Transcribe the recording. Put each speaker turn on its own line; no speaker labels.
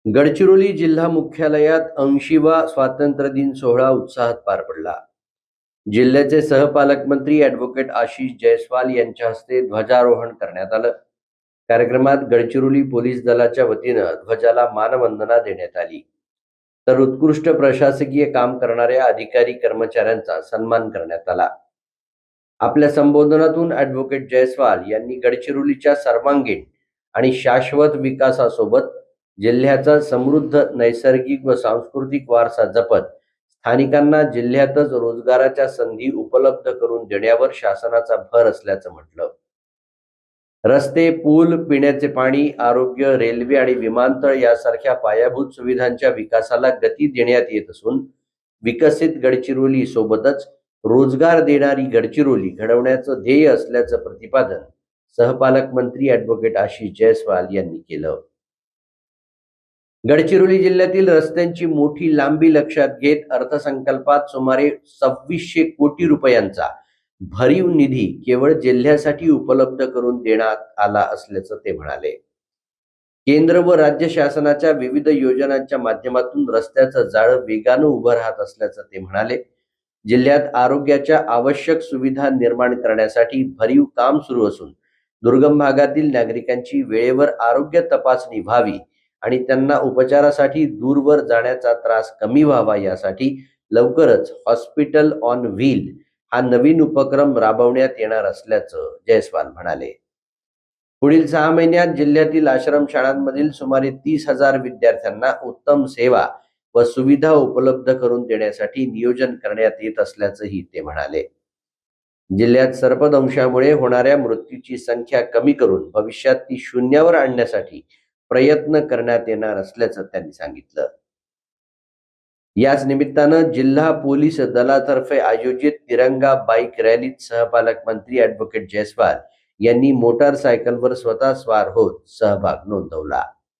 गडचिरोली जिल्हा मुख्यालयात 80वा स्वातंत्र्य दिन सोहळा उत्साहात पार पडला. जिल्ह्याचे सहपालकमंत्री ॲडव्होकेट आशिष जयस्वाल यांच्या हस्ते ध्वजारोहण करण्यात आलं. कार्यक्रमात गडचिरोली पोलीस दलाच्या वतीनं ध्वजाला मानवंदना देण्यात आली, तर उत्कृष्ट प्रशासकीय काम करणाऱ्या अधिकारी कर्मचाऱ्यांचा सन्मान करण्यात आला. आपल्या संबोधनातून ॲडव्होकेट जयस्वाल यांनी गडचिरोलीच्या सर्वांगीण आणि शाश्वत विकासासोबत जिल्ह्याचा समृद्ध नैसर्गिक व सांस्कृतिक वारसा जपत स्थानिकांना जिल्ह्यातच रोजगाराच्या संधी उपलब्ध करून देण्यावर शासनाचा भर असल्याचं म्हटलं. रस्ते, पूल, पिण्याचे पाणी, आरोग्य, रेल्वे आणि विमानतळ यासारख्या पायाभूत सुविधांच्या विकासाला गती देण्यात येत असून विकसित गडचिरोली सोबतच रोजगार देणारी गडचिरोली घडवण्याचं ध्येय असल्याचं प्रतिपादन सहपालकमंत्री ॲडव्होकेट आशिष जयस्वाल यांनी केलं. गडचिरोली जिल्ह्यातील रस्त्यांची मोठी लांबी लक्षात घेत अर्थसंकल्पात सुमारे 2600 कोटी रुपयांचा भरीव निधी केवळ जिल्ह्यासाठी उपलब्ध करून देण्यात आला असल्याचं ते म्हणाले. केंद्र व राज्य शासनाच्या विविध योजनांच्या माध्यमातून रस्त्याचं जाळं वेगानं उभं राहत असल्याचं ते म्हणाले. जिल्ह्यात आरोग्याच्या आवश्यक सुविधा निर्माण करण्यासाठी भरीव काम सुरू असून दुर्गम भागातील नागरिकांची वेळेवर आरोग्य तपासणी व्हावी आणि त्यांना उपचारासाठी दूरवर जाण्याचा त्रास कमी व्हावा यासाठी लवकरच हॉस्पिटल ऑन व्हील हा नवीन उपक्रम राबवण्यात येणार असल्याचं जयस्वाल म्हणाले. पुढील 6 महिन्यात जिल्ह्यातील आश्रमशाळांमधील सुमारे 30,000 विद्यार्थ्यांना उत्तम सेवा व सुविधा उपलब्ध करून देण्यासाठी नियोजन करण्यात येत असल्याचंही ते म्हणाले. जिल्ह्यात सर्पदंशामुळे होणाऱ्या मृत्यूची संख्या कमी करून भविष्यात ती शून्यावर आणण्यासाठी प्रयत्न करण्यात येणार असल्याचं त्यांनी सांगितलं. याच निमित्तानं जिल्हा पोलीस दलातर्फे आयोजित तिरंगा बाईक रॅलीत सहपालकमंत्री ॲडव्होकेट जयस्वाल यांनी मोटारसायकलवर स्वतः स्वार होत सहभाग नोंदवला.